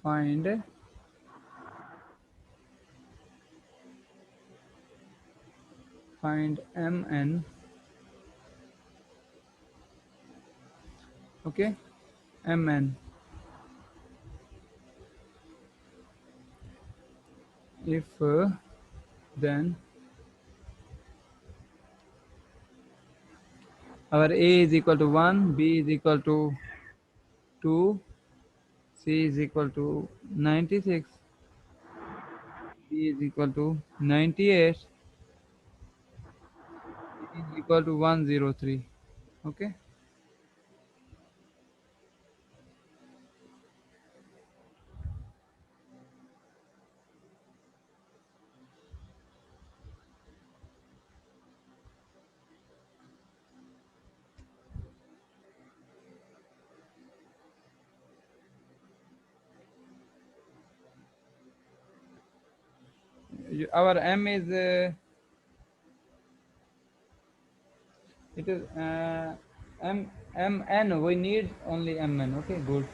find mn. Okay, mn. If then our a is equal to 1, b is equal to 2, c is equal to 96, d is equal to 98, e is equal to 103. Okay. Our m is it is mn. We need only mn. Okay, good.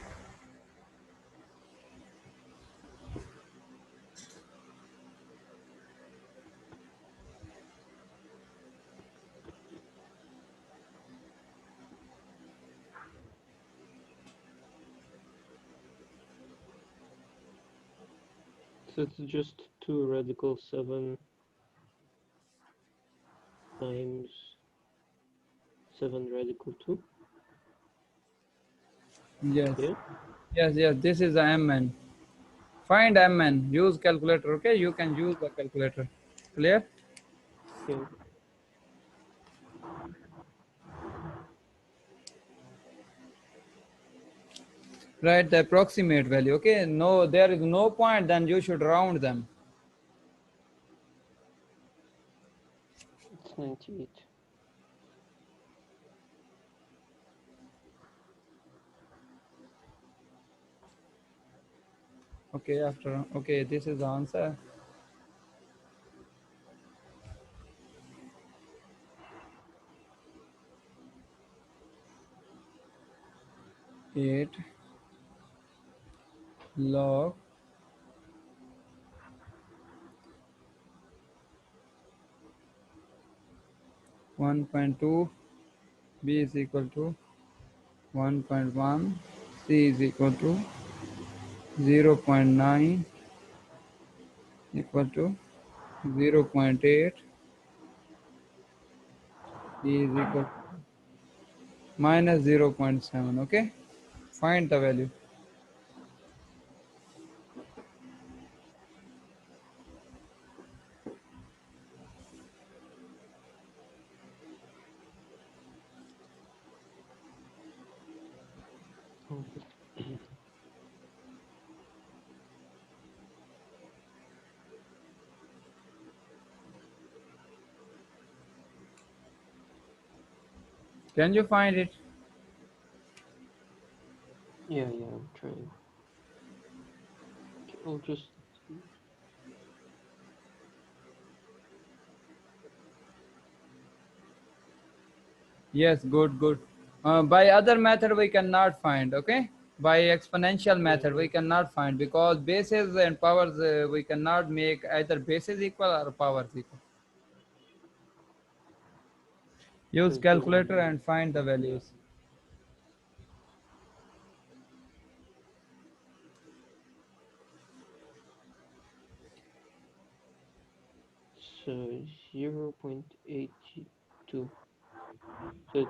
So it's just 2 radical 7 times 7 radical 2. Yes. Yeah. Yes. This is the mn. Find mn. Use calculator. Okay, you can use the calculator. Clear? Yeah. Write the approximate value. Okay. No, there is no point. Then you should round them. It's 98. Okay. After. Okay. This is the answer. Eight log 1.2, b is equal to 1.1, c is equal to 0.9 equal to 0.8, d is equal to minus 0.7. Okay, find the value. Can you find it? Yeah, I'm trying. Okay, I'll just. Yes, good. By other method we cannot find. Okay, by exponential method we Yeah. cannot find, because bases and powers we cannot make either bases equal or powers equal. Use Because calculator and find the yeah. values. So 0.82. So it's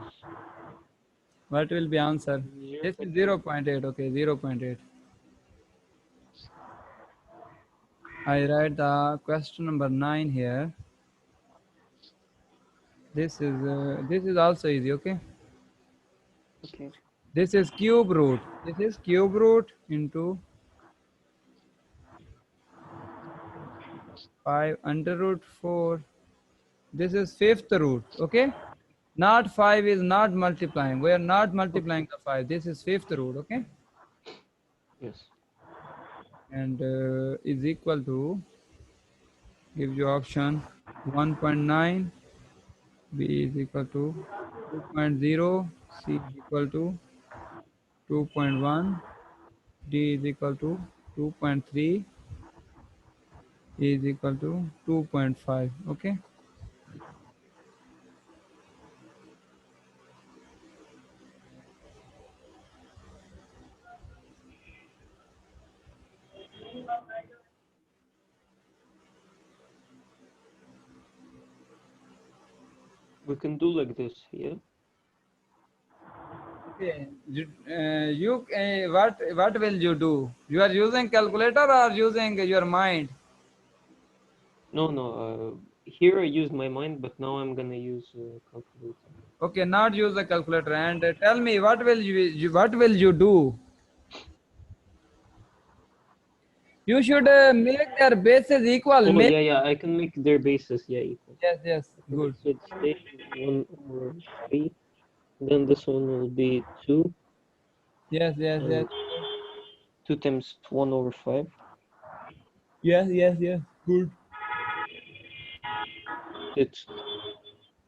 What will be answer? This is 0.8. 0.8. Okay, 0.8. I write the question number 9 here. This is also easy. Okay, Okay. this is cube root. This is cube root into 5 under root 4. This is fifth root. Okay, not 5 is not multiplying. We are not Okay. multiplying the 5. This is fifth root. Okay, Yes. and is equal to, gives you option 1.9, b is equal to 2.0, c is equal to 2.1, d is equal to 2.3 is equal to 2.5. Okay. We can do like this, yeah? Okay. What will you do? You are using calculator or using your mind? No, no. Here I used my mind, but now I'm gonna use calculator. Okay, not use the calculator. And tell me, what will you do? You should make their bases equal. Oh, Make, yeah. I can make their bases, yeah, equal. yes, Okay, good. so it stays 1/3. Then this one will be 2, Yes. and 2 times 1/5. Yes. Good. It's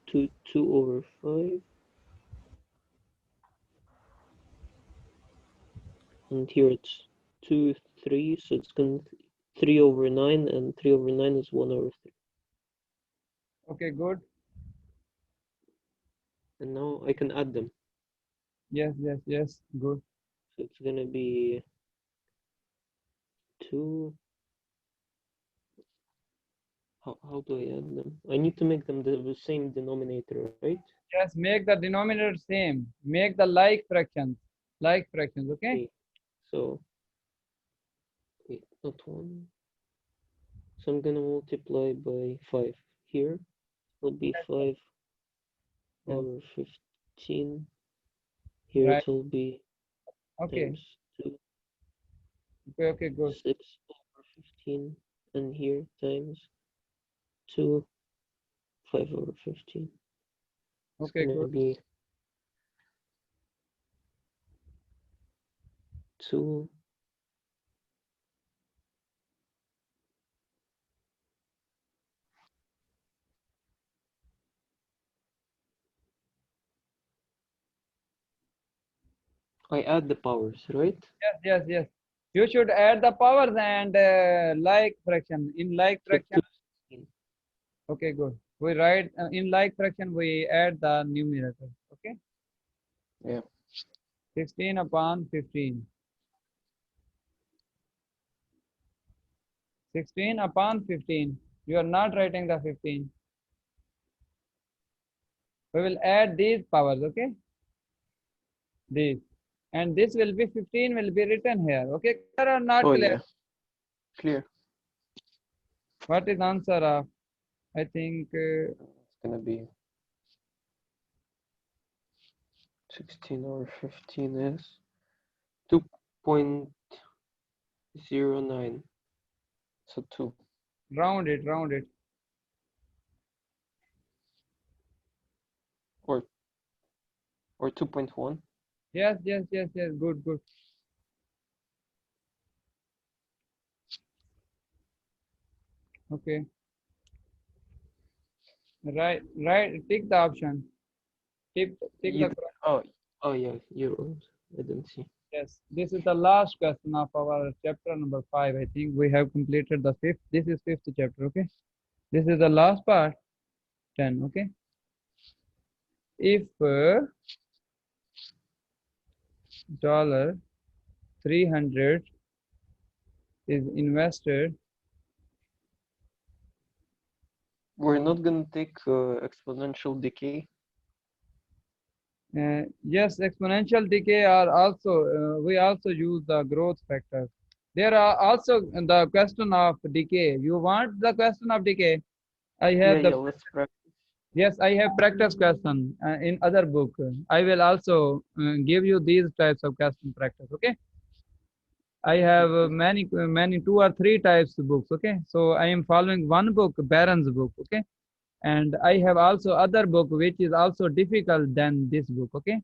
2/5. And here it's 2, 3, so it's gonna 3/9, and 3/9 is 1/3. Okay, good. And now I can add them. Yes. Good. So it's gonna be 2. How do I add them? I need to make them the same denominator, right? Yes, make the denominator same. Make the like fractions. Like fractions, okay? Okay. So wait, not 1. So I'm gonna multiply by 5. Here will be 5 Yes. over 15. Here Right. it will be Okay. times 2, Okay, good. 6/15, and here times 2, 5/15. It's Okay, gonna good. be 2. I add the powers, right? Yes. You should add the powers and like fraction. In like So fraction, 2/16. okay, good. We write in like fraction, we add the numerator. Okay. Yeah. 16 upon 15. 16 upon 15. You are not writing the 15. We will add these powers, okay? These. And this will be 15 will be written here. Okay, clear or not Oh clear? yeah, clear. What is answer of? I think It's gonna be 16 over 15 is 2.09. So 2 round it. or 2.1. Yes. Good. Okay. Right. Tick the option. Tick You, the oh yeah, euros. I didn't see. yes. This is the last question of our chapter number 5. I think we have completed the fifth. This is fifth chapter. Okay. This is the last part. 10. Okay. If dollar 300 is invested, We're not gonna take exponential decay. yes, exponential decay are also we also use the growth factors. There are also the question of decay. You want the question of decay? I have the Let's practice. yes, I have practice question in other book. I will also give you these types of question practice. Okay. I have many 2 or 3 types of books. Okay. So I am following one book, Barron's book. Okay. And I have also other book which is also difficult than this book. Okay.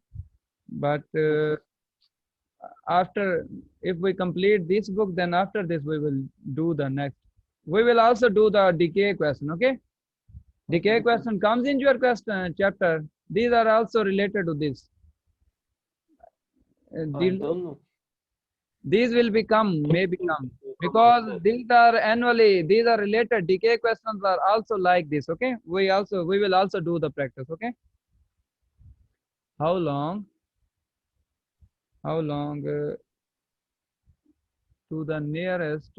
But after if we complete this book, then after this we will do the next. We will also do the decay question. Okay. Decay question comes in your question chapter. These are also related to this. I don't know. These will become, may Something become, will come like because that. these are annually, these are related. Decay questions are also like this. Okay, we will also do the practice. Okay, how long, to the nearest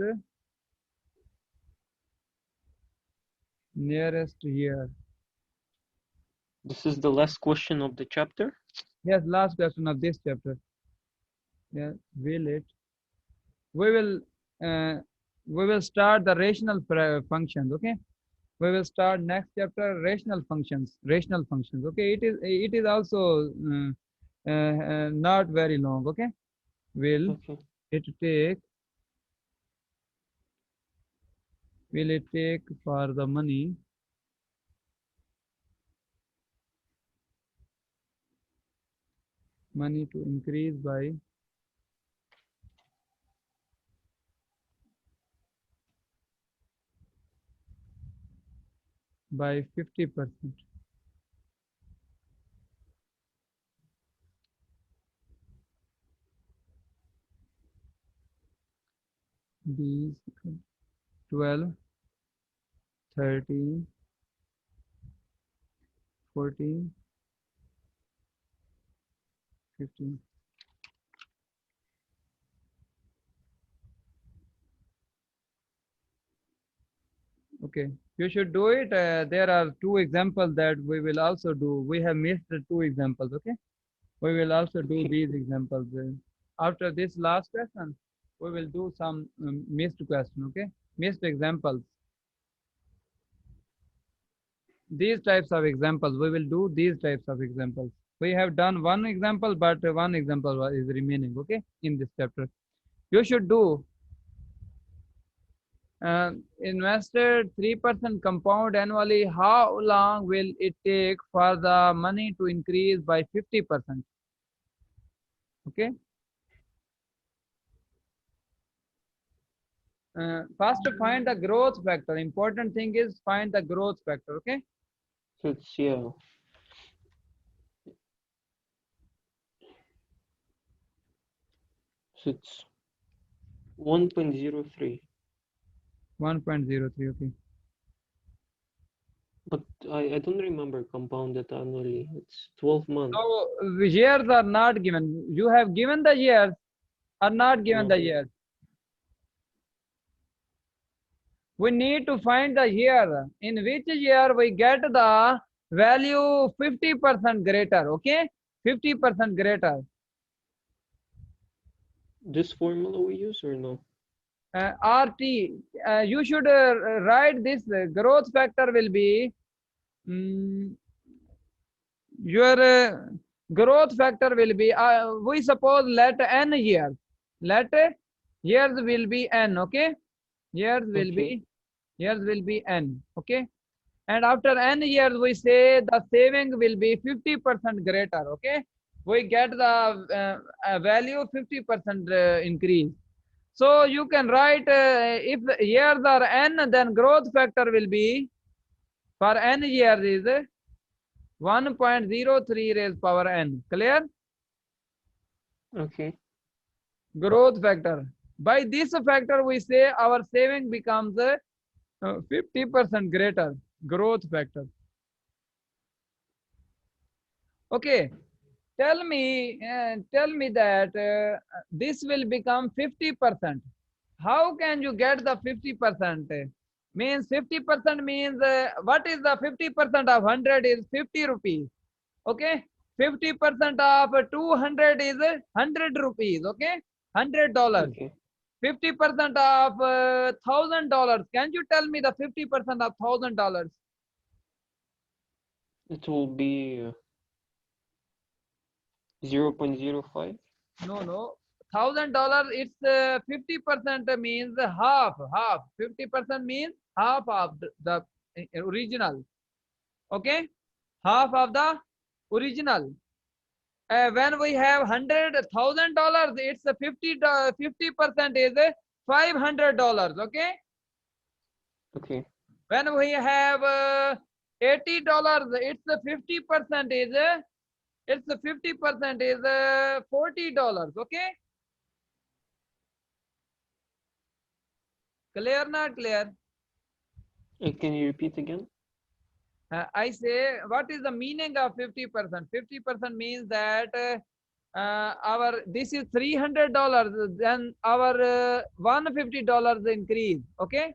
year. This is the last question of the chapter. Yes, last question of this chapter. Yeah, will it? We will uh, we will start the rational functions. Okay, we will start next chapter rational functions. Rational functions. Okay, it is also not very long. Okay, will Okay. it take will it take for the money to increase by 50%? These 12, 13, 14, 15. Okay, you should do it. There are two examples that we will also do. We have missed the two examples. Okay, we will also do Okay. these examples. After this last question, we will do some missed question. Okay, missed examples. These types of examples, we will do these types of examples. We have done one example, but one example is remaining. Okay, in this chapter, you should do invested 3% compound annually. How long will it take for the money to increase by 50%? Okay. First, to find the growth factor. Important thing is find the growth factor. Okay. So it's, yeah. So it's 1.03. 1.03. Okay. But I don't remember compounded annually. It's 12 months. So years are not given. You have given the years or not given No. the years. We need to find the year in which year we get the value 50% greater. Okay, 50% greater. This formula we use or no? RT, you should write this. Growth factor will be mm, your growth factor will be, we suppose let n years. Let years will be n. Okay, years will Okay. be n. Okay, and after n years we say the saving will be 50% greater. Okay, we get the value 50% increase. So you can write, if years are n, then growth factor will be for n years is 1.03 raised power n. Clear? Okay. Growth factor. By this factor we say our saving becomes 50% greater. Growth factor. Okay, tell me that this will become 50%. How can you get the 50%? Means 50% means, what is the 50% of 100 is 50 rupees. Okay, 50% of 200 is 100 rupees. Okay, $100. Okay. 50% of $1,000. Can you tell me the 50% of $1,000? It will be 0.05. No. $1,000. It's 50% means half. 50% means half of the original. Okay, half of the original. When we have $100,000, it's a 50% is $500. Okay, Okay. when we have $80, it's a 50% is $40. Okay, Clear, not clear? Can you repeat again? I say, what is the meaning of 50%? 50% means that our this is $300, then our $150 increase. Okay,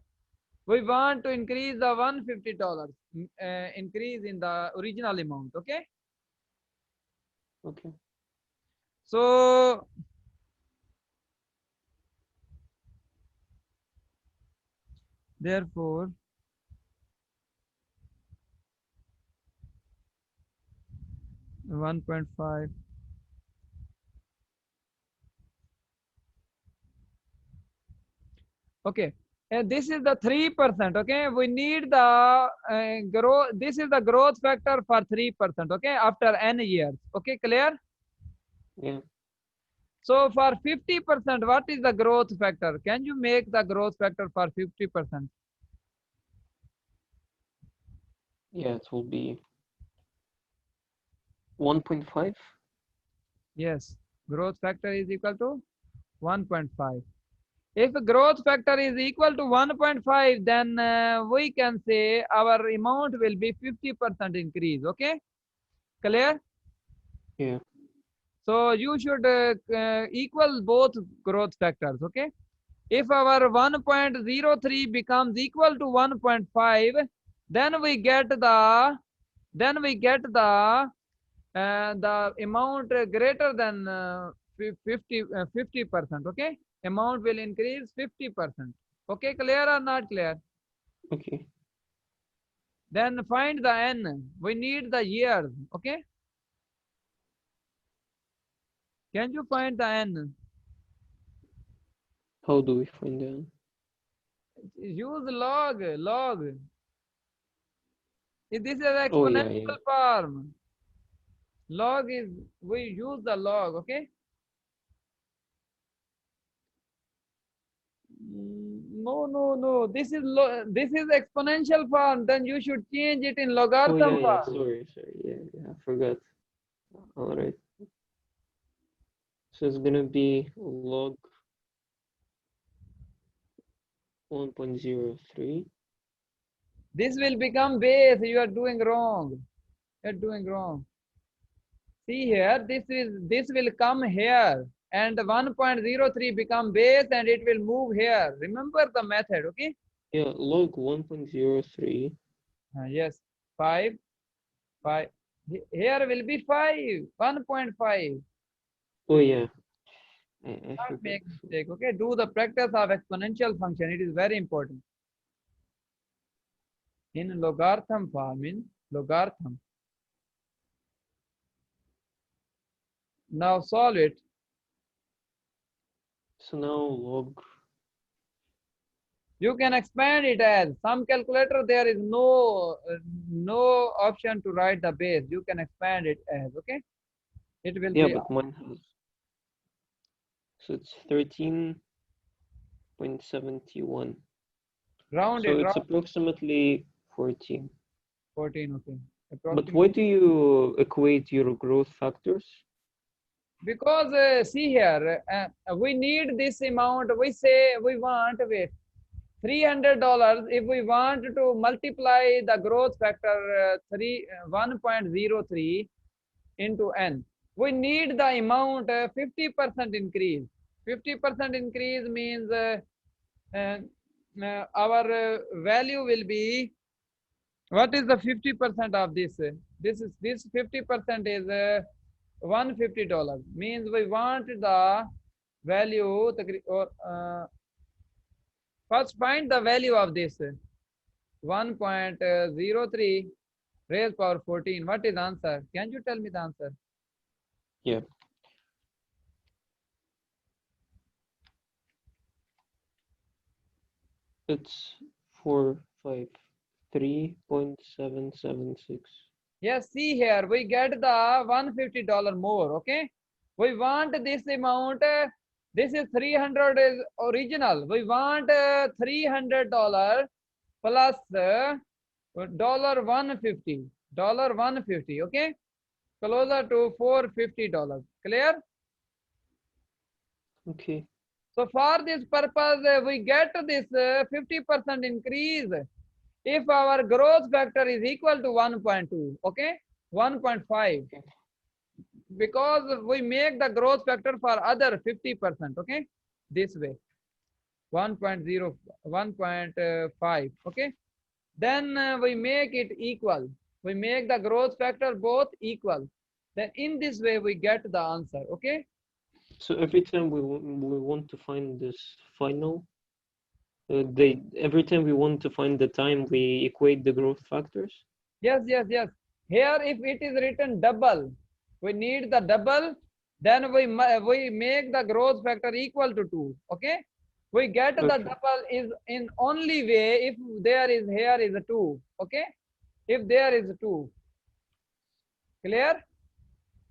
we want to increase the $150 increase in the original amount. Okay, Okay. so therefore 1.5. Okay, and this is the 3%. Okay, we need the growth. This is the growth factor for 3%. Okay, after n years. Okay, clear? Yeah. So for 50%, what is the growth factor? Can you make the growth factor for 50%? Yeah, it will be 1.5. Yes, growth factor is equal to 1.5. If growth factor is equal to 1.5, then we can say our amount will be 50% increase. Okay, clear? Yeah. So you should equal both growth factors. Okay, if our 1.03 becomes equal to 1.5, then we get the the amount greater than 50%. Okay, amount will increase 50%. Okay, clear or not clear? Okay. Then find the n. We need the years. Okay, can you find the n? How do we find that? Use log. This is an Oh yeah, yeah. exponential form. Log is, we use the log. Okay, no, this is exponential form, then you should change it in Oh yeah, logarithm yeah. form. Sorry. Yeah, I forgot. All right. So it's gonna be log 1.03. This will become base. You are doing wrong. You're doing wrong. See here, this will come here, and 1.03 become base, and it will move here. Remember the method. Okay, Yeah, log 1.03. yes, 5 5. Here will be 5 1.5. Oh yeah, I Not forgot. make mistake. Okay, do the practice of exponential function. It is very important. In logarithm form, in logarithm. Now solve it. So now log. You can expand it as some calculator. There is no option to write the base. You can expand it as, okay. It will Yeah, be but mine has. So it's 13.71. round So it, it's round approximately 14. 14. Okay, But why approximately. do you equate your growth factors? Because see here, we need this amount. We say we want, wait, $300. If we want to multiply the growth factor 1.03 into n, we need the amount 50% increase. 50% increase means uh, our value will be, what is the 50% of this? This 50% is $150. Means we want the value, or first find the value of this 1.03 raised power 14. What is answer? Can you tell me the answer? Yeah. It's 453.776. Yes, see here, we get the $150 more. Okay, we want this amount. This is 300 is original. We want $300 plus $150. Okay, closer to $450. Clear? Okay. So for this purpose, we get this 50% increase if our growth factor is equal to 1.2, okay, 1.5, Okay. because we make the growth factor for other 50%, okay, this way, 1.0, 1.5, okay. Then we make it equal. We make the growth factor both equal. Then in this way we get the answer, okay. So every time we want to find this final, every time we want to find the time, we equate the growth factors. Yes, yes, yes. Here, if it is written double, we need the double. Then we make the growth factor equal to 2. Okay. We get the Okay. double is in only way if there is here is a 2. Okay. If there is 2. Clear?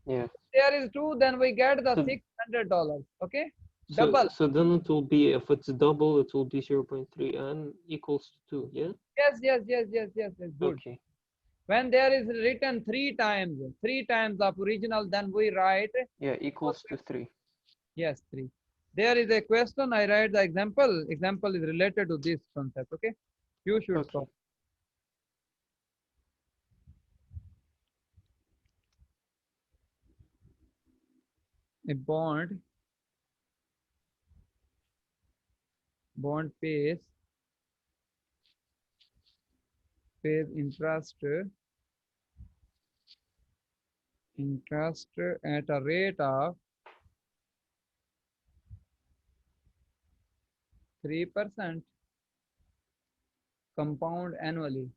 Yeah. If there is 2, then we get the So $600. Okay. so Double. so then it will be, if it's double, it will be 0.3 n equals to 2. Yeah. Yes, yes, yes, yes, yes, yes. Good. Okay. When there is written three times of original, then we write Yeah, equals to 3. yes, 3. There is a question, I write the example. Example is related to this concept, okay? You should Okay. solve. A bond pays interest at a rate of 3% compound annually,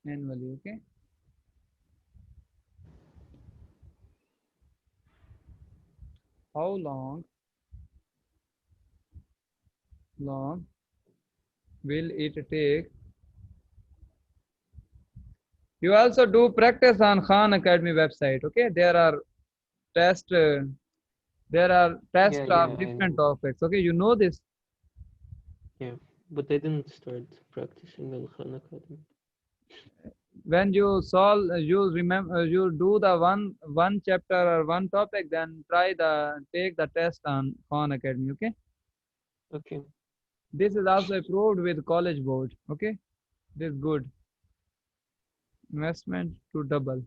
okay? How long will it take? You also do practice on Khan Academy website, okay? There are tests Yeah, of yeah, I different know. topics, okay? You know this. Yeah, but I didn't start practicing on Khan Academy. When you solve, you remember, you do the one chapter or one topic, then take the test on Khan Academy, okay? Okay. This is also approved with college board, okay? This is good. Investment to double.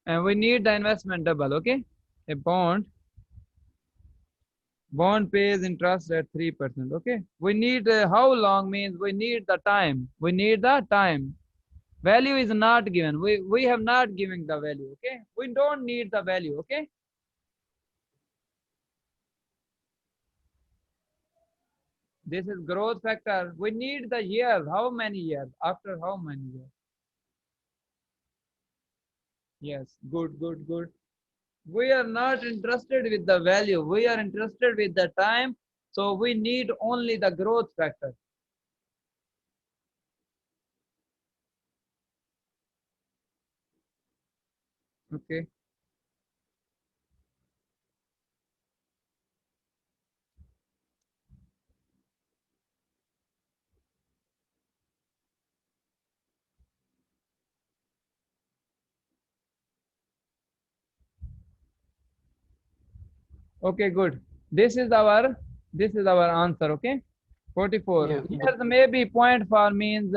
And we need the investment double, okay? A bond pays interest at 3%, okay? We need how long means we need the time. We need the time. Value is not given. We have not given the value, okay? We don't need the value, okay? This is growth factor. We need the years. How many years? After how many years? Yes, good, good, good. We are not interested with the value. We are interested with the time. So we need only the growth factor. Okay. Okay, good. This is our answer. Okay. 44. Yeah, but Here's maybe point for means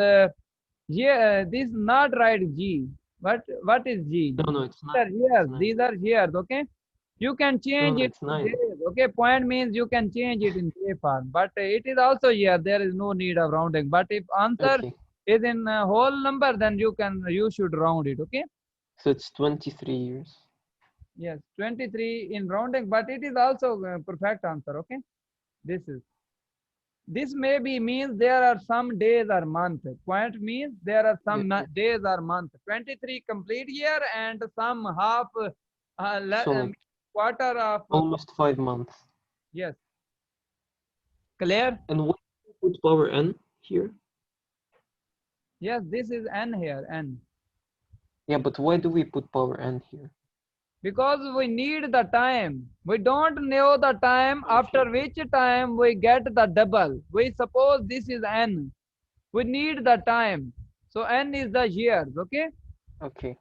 yeah, this not right G. What is G? no, it's These 9. are It's years. 9. These are years. Okay. You can No, change no, it it's to 9. days. Okay. Point means you can change it in day form, but it is also year. There is no need of rounding. But if answer Okay. is in whole number, then you should round it. Okay. So it's 23 years. Yes, 23 in rounding, but it is also perfect answer. Okay. This is. This maybe means there are some days or month. Point means there are Yeah, some yeah. days or month. 23 complete year and some half So like quarter of almost 5 months. yes. Clear? And why do we put power n here? Yes, this is n here, n. Yeah, but why do we put power n here? Because we need the time. We don't know the time after Okay. which time we get the double. We suppose this is n. We need the time. So n is the years, okay? Okay.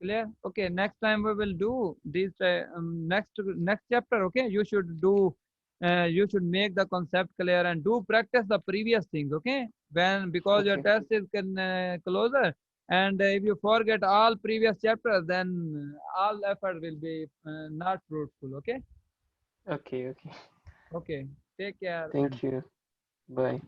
Clear? Okay, next time we will do this next chapter. Okay, you should do you should make the concept clear and do practice the previous things. Okay, when because your Okay. test is closer, and if you forget all previous chapters, then all effort will be not fruitful. Okay, Okay. Okay. okay, take care and Thank you. Bye.